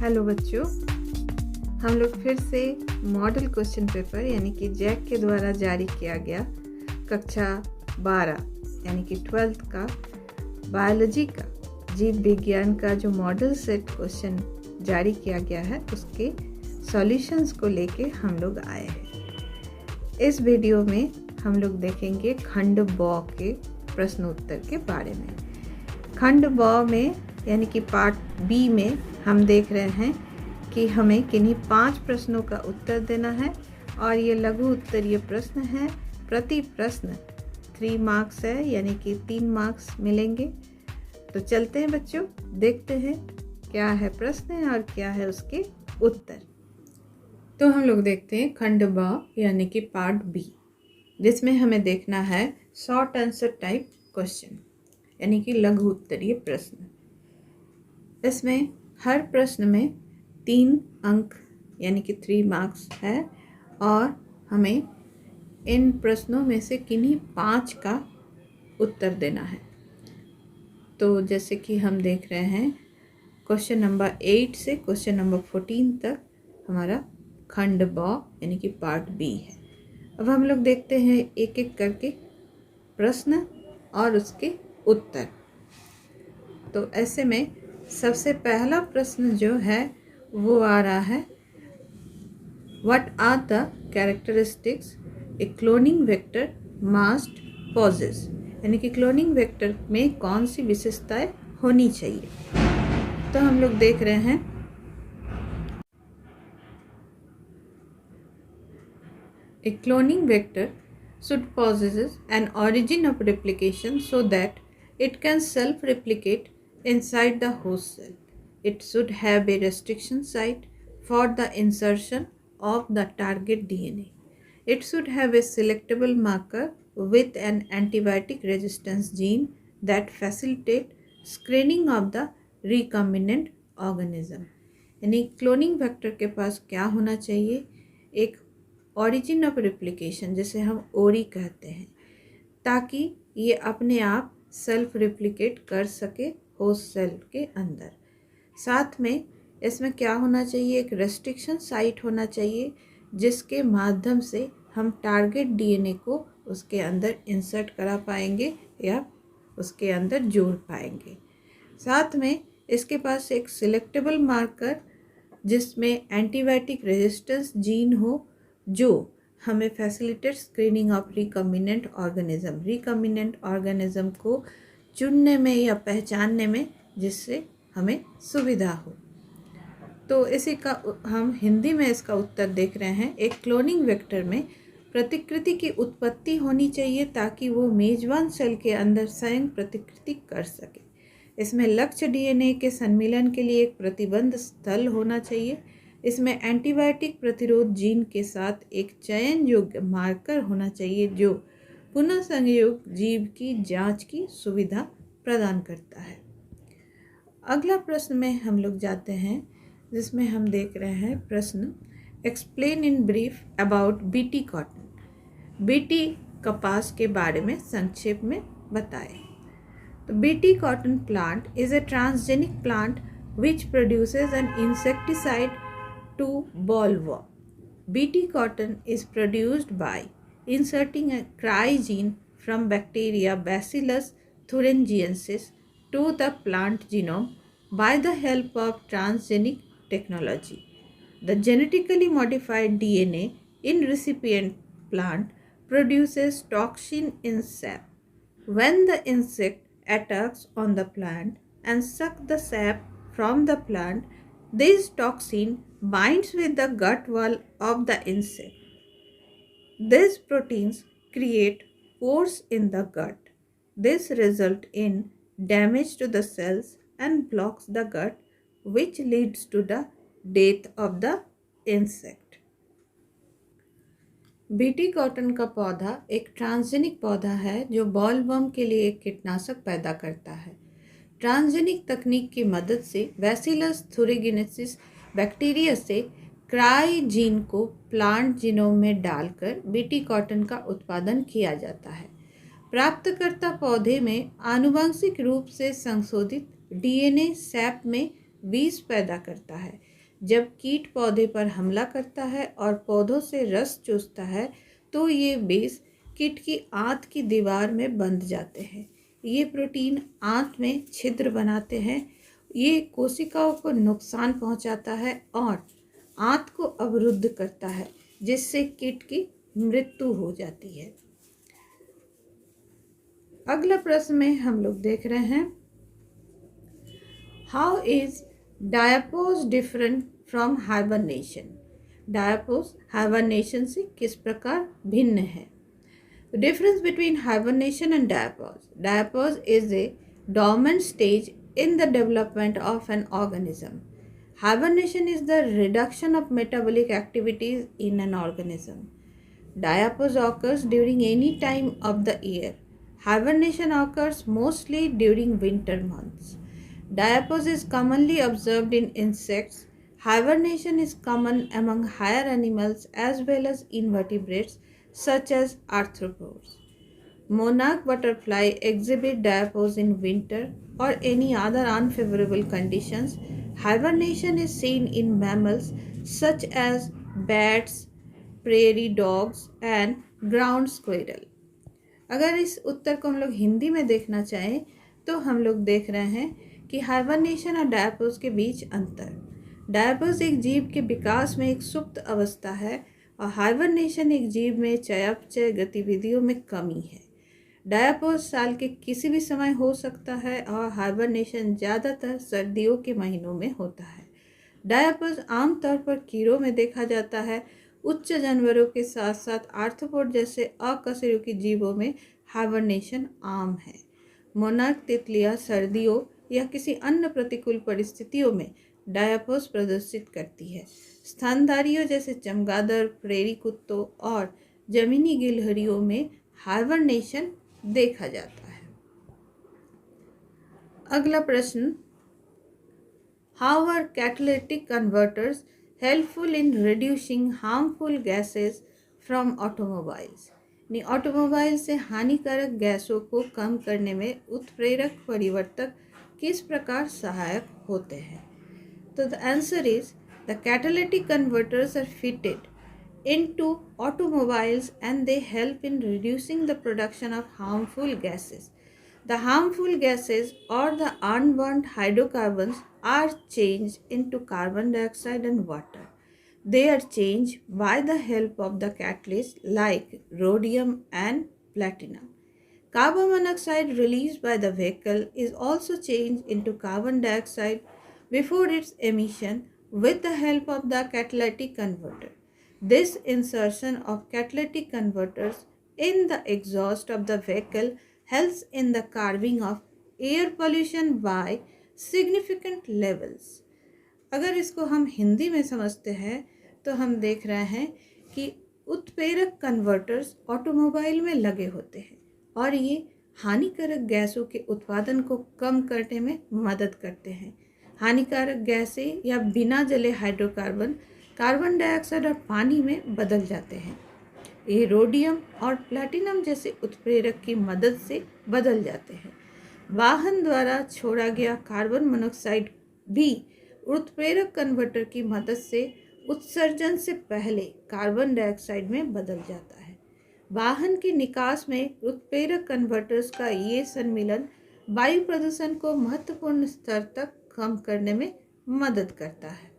Hello बच्चों, हम लोग फिर से मॉडल क्वेश्चन पेपर यानी कि जैक के द्वारा जारी किया गया कक्षा 12 यानी कि 12th का बायोलॉजी का जीव विज्ञान का जो मॉडल सेट क्वेश्चन जारी किया गया है उसके सॉल्यूशंस को लेके हम लोग आए हैं। इस वीडियो में हम लोग देखेंगे खंड ब के प्रश्नोत्तर के बारे में। खंड ब में यानी कि पार्ट बी में हम देख रहे हैं कि हमें किन्हीं 5 प्रश्नों का उत्तर देना है और ये लघु उत्तरीय प्रश्न है। प्रति प्रश्न 3 मार्क्स है यानी कि 3 मार्क्स मिलेंगे। तो चलते हैं बच्चों, देखते हैं क्या है प्रश्न और क्या है उसके उत्तर। तो हम लोग देखते हैं खंड ब यानी कि पार्ट बी, जिसमें हमें देखना है शॉर्ट आंसर टाइप क्वेश्चन यानी कि लघु उत्तरीय प्रश्न। इसमें हर प्रश्न में 3 अंक यानी कि 3 मार्क्स है और हमें इन प्रश्नों में से किन्हीं 5 का उत्तर देना है। तो जैसे कि हम देख रहे हैं क्वेश्चन नंबर 8 से क्वेश्चन नंबर 14 तक हमारा खंड ब यानी कि पार्ट बी है। अब हम लोग देखते हैं एक एक करके प्रश्न और उसके उत्तर। तो ऐसे में सबसे पहला प्रश्न जो है वो आ रहा है, what are the characteristics a cloning vector must possess, यानी कि क्लोनिंग वेक्टर में कौन सी विशेषताएं होनी चाहिए। तो हम लोग देख रहे हैं ए cloning vector should possess an origin of replication so that it can self-replicate inside the host cell. It should have a restriction site for the insertion of the target DNA. It should have a selectable marker with an antibiotic resistance gene that facilitate screening of the recombinant organism. यानी cloning vector के पास क्या होना चाहिए, एक origin of replication जिसे हम ओरी कहते हैं, ताकि ये अपने आप सेल्फ रिप्लिकेट कर सके होस्ट सेल के अंदर। साथ में इसमें क्या होना चाहिए, एक रेस्ट्रिक्शन साइट होना चाहिए जिसके माध्यम से हम टारगेट डीएनए को उसके अंदर इंसर्ट करा पाएंगे या उसके अंदर जोड़ पाएंगे। साथ में इसके पास एक सिलेक्टेबल मार्कर जिसमें एंटीबायोटिक रेजिस्टेंस जीन हो जो हमें facilitate screening of recombinant organism, recombinant organism को चुनने में या पहचानने में जिससे हमें सुविधा हो। तो इसी का हम हिंदी में इसका उत्तर देख रहे हैं, एक क्लोनिंग वेक्टर में प्रतिकृति की उत्पत्ति होनी चाहिए ताकि वो मेजबान सेल के अंदर स्वयं प्रतिकृति कर सके। इसमें लक्ष्य डीएनए के सम्मिलन के लिए एक प्रतिबंध स्थल होना चाहिए। इसमें एंटीबायोटिक प्रतिरोध जीन के साथ एक चयन योग्य मार्कर होना चाहिए जो पुनः संयोग जीव की जांच की सुविधा प्रदान करता है। अगला प्रश्न में हम लोग जाते हैं जिसमें हम देख रहे हैं प्रश्न, explain in brief about BT cotton. BT कपास के बारे में संक्षेप में बताएं। तो BT cotton plant is a transgenic plant which produces N insecticide to bollworm. Bt cotton is produced by inserting a cry gene from bacteria Bacillus thuringiensis to the plant genome by the help of transgenic technology. The genetically modified DNA in recipient plant produces toxin in sap. When the insect attacks on the plant and sucks the sap from the plant, this toxin binds with the gut wall of the insect. These proteins create pores in the gut. This results in damage to the cells and blocks the gut, which leads to the death of the insect. BT cotton का पौधा एक transgenic पौधा है जो bollworm के लिए एक कीटनाशक पैदा करता है। ट्रांसजेनिक तकनीक की मदद से बैसिलस थुरिंगिएंसिस बैक्टीरिया से क्राई जीन को प्लांट जीनोम में डालकर बीटी कॉटन का उत्पादन किया जाता है। प्राप्तकर्ता पौधे में आनुवंशिक रूप से संशोधित डीएनए सैप में बीज पैदा करता है। जब कीट पौधे पर हमला करता है और पौधों से रस चूसता है तो ये बीज कीट की आंत की दीवार में बंध जाते हैं। ये प्रोटीन आंत में छिद्र बनाते हैं। ये कोशिकाओं को नुकसान पहुंचाता है और आंत को अवरुद्ध करता है, जिससे कीट की मृत्यु हो जाती है। अगला प्रश्न में हम लोग देख रहे हैं, how is diapause different from hibernation. Diapause hibernation से किस प्रकार भिन्न है। The difference between hibernation and diapause. Diapause is a dormant stage in the development of an organism. Hibernation is the reduction of metabolic activities in an organism. Diapause occurs during any time of the year. Hibernation occurs mostly during winter months. Diapause is commonly observed in insects. Hibernation is common among higher animals as well as invertebrates such as arthropods. Monarch butterfly exhibit diapause in winter or any other unfavorable conditions. Hibernation is seen in mammals such as bats, prairie dogs and ground squirrel. अगर इस उत्तर को हम लोग हिंदी में देखना चाहें तो हम लोग देख रहे हैं कि हाइबरनेशन और डायपोज के बीच अंतर। डायपोज एक जीव के विकास में एक सुप्त अवस्था है और हाइबरनेशन एक जीव में चयापचय गतिविधियों में कमी है। डायपोज साल के किसी भी समय हो सकता है और हाइबरनेशन ज़्यादातर सर्दियों के महीनों में होता है। डायपोज आमतौर पर कीड़ों में देखा जाता है। उच्च जानवरों के साथ साथ आर्थ्रोपोड जैसे अकशेरुकी जीवों में हाइबरनेशन आम है। मोनार्क तितलियां सर्दियों या किसी अन्य प्रतिकूल परिस्थितियों में डायपोज प्रदर्शित करती है। स्तनधारियों जैसे चमगादड़, प्रेरी कुत्तों और जमीनी गिलहरियों में हाइबरनेशन देखा जाता है। अगला प्रश्न, how are catalytic converters helpful in reducing harmful gases from automobiles. यानी ऑटोमोबाइल से हानिकारक गैसों को कम करने में उत्प्रेरक परिवर्तक किस प्रकार सहायक होते हैं। तो the answer is the catalytic converters are fitted into automobiles and they help in reducing the production of harmful gases. The harmful gases or the unburned hydrocarbons are changed into carbon dioxide and water. They are changed by the help of the catalysts like rhodium and platinum. Carbon monoxide released by the vehicle is also changed into carbon dioxide before its emission with the help of the catalytic converter. This insertion of catalytic converters in the exhaust of the vehicle helps in the curbing of air pollution by significant levels. अगर इसको हम हिंदी में समझते हैं तो हम देख रहे हैं कि उत्प्रेरक कन्वर्टर्स ऑटोमोबाइल में लगे होते हैं और ये हानिकारक गैसों के उत्पादन को कम करने में मदद करते हैं। हानिकारक गैसें या बिना जले हाइड्रोकार्बन कार्बन डाइऑक्साइड और पानी में बदल जाते हैं। ये रोडियम और प्लैटिनम जैसे उत्प्रेरक की मदद से बदल जाते हैं। वाहन द्वारा छोड़ा गया कार्बन मोनोऑक्साइड भी उत्प्रेरक कन्वर्टर की मदद से उत्सर्जन से पहले कार्बन डाइऑक्साइड में बदल जाता है। वाहन के निकास में उत्प्रेरक कन्वर्टर्स का ये सम्मिलन वायु प्रदूषण को महत्वपूर्ण स्तर तक कम करने में मदद करता है।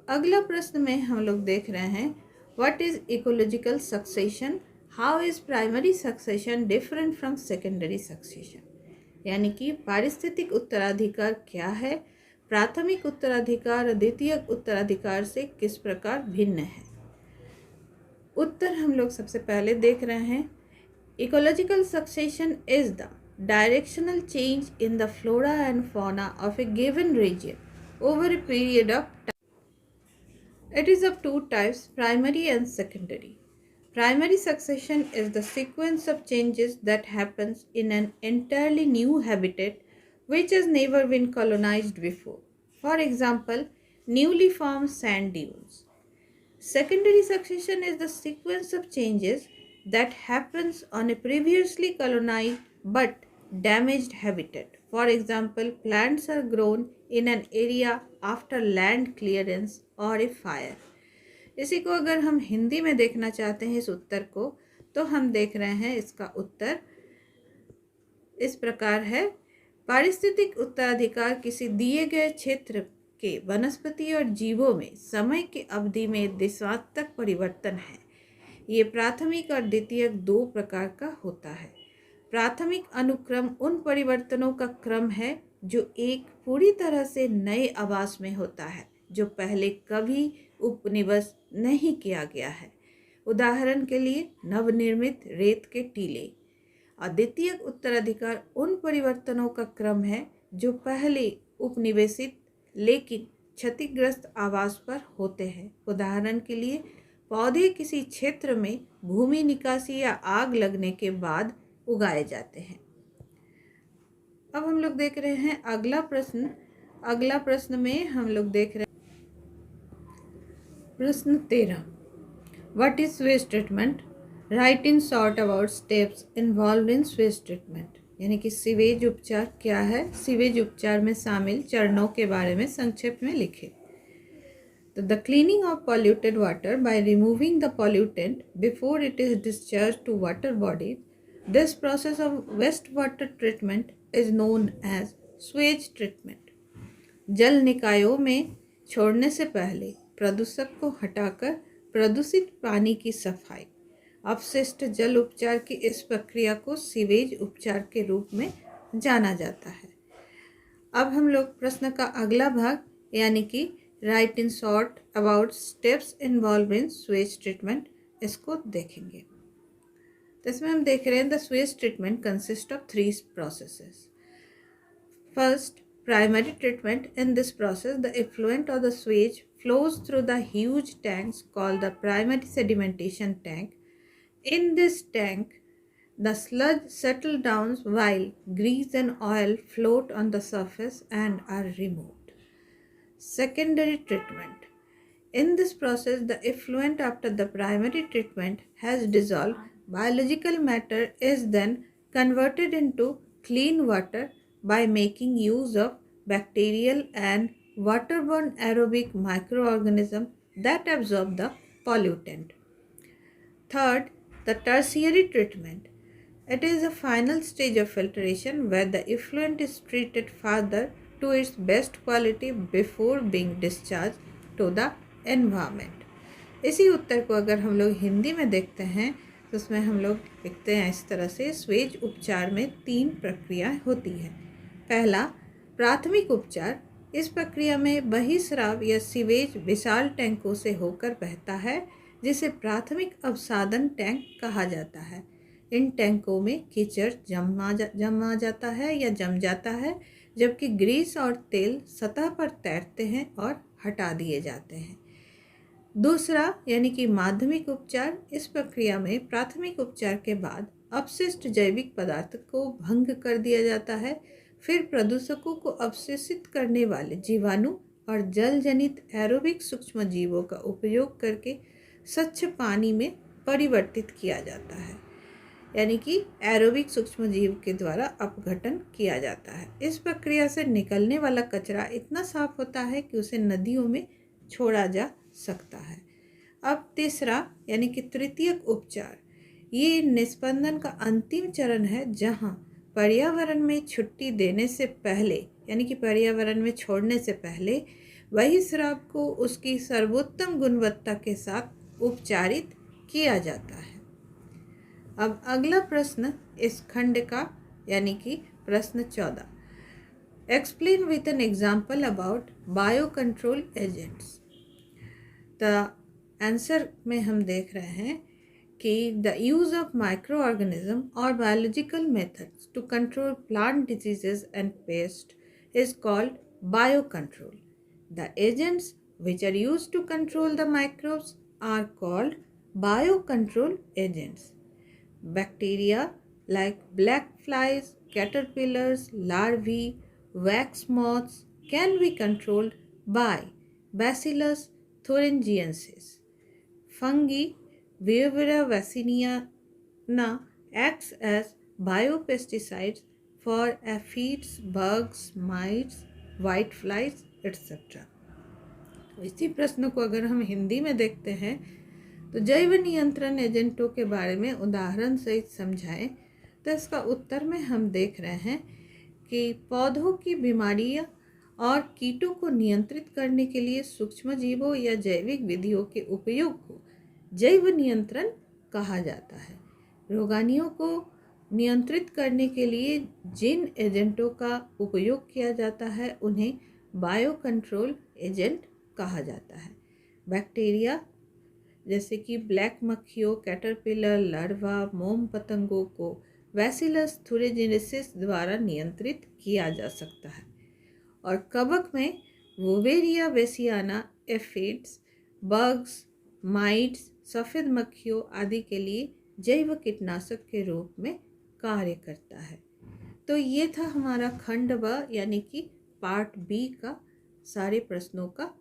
अगला प्रश्न में हम लोग देख रहे हैं, what is ecological succession, how is primary succession different from secondary succession. यानी कि पारिस्थितिक उत्तराधिकार क्या है, प्राथमिक उत्तराधिकार और द्वितीयक उत्तराधिकार से किस प्रकार भिन्न है। उत्तर हम लोग सबसे पहले देख रहे हैं, ecological succession is the directional change in the flora and fauna of a given region over a period of time. It is of two types, primary and secondary. Primary succession is the sequence of changes that happens in an entirely new habitat which has never been colonized before. For example, newly formed sand dunes. Secondary succession is the sequence of changes that happens on a previously colonized but damaged habitat. For example, plants are grown in an area after land clearance or a fire. इसी को अगर हम हिंदी में देखना चाहते हैं इस उत्तर को, तो हम देख रहे हैं इसका उत्तर इस प्रकार है। पारिस्थितिक उत्तराधिकार किसी दिए गए क्षेत्र के वनस्पति और जीवों में समय की अवधि में दिशात्मक परिवर्तन है। ये प्राथमिक और द्वितीयक दो प्रकार का होता है। प्राथमिक अनुक्रम उन परिवर्तनों का क्रम है जो एक पूरी तरह से नए आवास में होता है, जो पहले कभी उपनिवेश नहीं किया गया है। उदाहरण के लिए नवनिर्मित रेत के टीले। अद्वितीयक उत्तराधिकार उन परिवर्तनों का क्रम है जो पहले उपनिवेशित लेकिन क्षतिग्रस्त आवास पर होते हैं। उदाहरण के लिए पौधे किसी क्षेत्र में भूमि निकासी या आग लगने के बाद उगाए जाते हैं। अब हम लोग देख रहे हैं अगला प्रश्न में हम लोग देख रहे हैं प्रश्न 13। What is Suez treatment? Right in short about steps involve in Suez treatment. यानी कि सीवेज उपचार क्या है, सीवेज उपचार में शामिल चरणों के बारे में संक्षेप में लिखे। तो the cleaning of polluted water by removing the pollutant before it is discharge to water bodies. This process of wastewater treatment is known as sewage treatment. जल निकायों में छोड़ने से पहले प्रदूषक को हटाकर प्रदूषित पानी की सफाई, अपशिष्ट जल उपचार की इस प्रक्रिया को सीवेज उपचार के रूप में जाना जाता है। अब हम लोग प्रश्न का अगला भाग यानी कि right in short about steps involve in Suez treatment, इसको देखेंगे। तो इसमें हम देख रहे हैं the Suez treatment consist of 3 processes. First, primary treatment. In this process the effluent of the Suez flows through the huge tanks called the primary sedimentation tank. In this tank, the sludge settles down while grease and oil float on the surface and are removed. Secondary treatment. In this process, the effluent after the primary treatment has dissolved, biological matter is then converted into clean water by making use of bacterial and waterborne aerobic microorganisms that absorb the pollutant. Third, the tertiary treatment. It is a final stage of filtration where the effluent is treated further to its best quality before being discharged to the environment. इसी उत्तर को अगर हम लोग हिंदी में देखते हैं तो उसमें हम लोग लिखते हैं इस तरह से। स्वेज उपचार में 3 प्रक्रिया होती है। पहला, प्राथमिक उपचार। इस प्रक्रिया में बहिस्राव या सीवेज विशाल टैंकों से होकर बहता है, जिसे प्राथमिक अवसादन टैंक कहा जाता है। इन टैंकों में कीचड़ जमा जाता है या जम जाता है, जबकि ग्रीस और तेल सतह पर तैरते हैं और हटा दिए जाते हैं। दूसरा यानी कि माध्यमिक उपचार। इस प्रक्रिया में प्राथमिक उपचार के बाद अपशिष्ट जैविक पदार्थ को भंग कर दिया जाता है, फिर प्रदूषकों को अवशोषित करने वाले जीवाणु और जल जनित एरोबिक सूक्ष्म जीवों का उपयोग करके स्वच्छ पानी में परिवर्तित किया जाता है। यानी कि एरोबिक सूक्ष्म जीव के द्वारा अपघटन किया जाता है। इस प्रक्रिया से निकलने वाला कचरा इतना साफ होता है कि उसे नदियों में छोड़ा जा सकता है। अब तीसरा यानी कि तृतीयक उपचार। ये निस्पंदन का अंतिम चरण है, जहाँ पर्यावरण में छुट्टी देने से पहले यानी कि पर्यावरण में छोड़ने से पहले वही शराब को उसकी सर्वोत्तम गुणवत्ता के साथ उपचारित किया जाता है। अब अगला प्रश्न इस खंड का यानी कि प्रश्न 14। Explain with an example about bio control agents. The answer में हम देख रहे हैं कि the use of microorganism और biological methods to control plant diseases and pest is called biocontrol. The agents which are used to control the microbes are called biocontrol agents. Bacteria like black flies, caterpillars, larvae, wax moths can be controlled by Bacillus thuringiensis. Fungi, Viovera vacciniana acts as biopesticides for aphids, bugs, mites, whiteflies, etc. इसी प्रश्न को अगर हम हिंदी में देखते हैं तो जैव नियंत्रण एजेंटों के बारे में उदाहरण सहित समझाएं, तो इसका उत्तर में हम देख रहे हैं कि पौधों की बीमारियां और कीटों को नियंत्रित करने के लिए सूक्ष्म जीवों या जैविक विधियों के उपयोग को जैव नियंत्रण कहा जाता है। रोगाणुओं को नियंत्रित करने के लिए जिन एजेंटों का उपयोग किया जाता है उन्हें बायो कंट्रोल एजेंट कहा जाता है। बैक्टीरिया जैसे कि ब्लैक मक्खियों, कैटरपिलर, लार्वा, मोम पतंगों को बैसिलस थुरिनजेन्सिस द्वारा नियंत्रित किया जा सकता है। और कवक में वोवेरिया बेसियाना, एफिड्स, बग्स, माइट्स, सफ़ेद मक्खियों आदि के लिए जैव कीटनाशक के रूप में कार्य करता है। तो ये था हमारा खंड व यानी कि पार्ट बी का सारे प्रश्नों का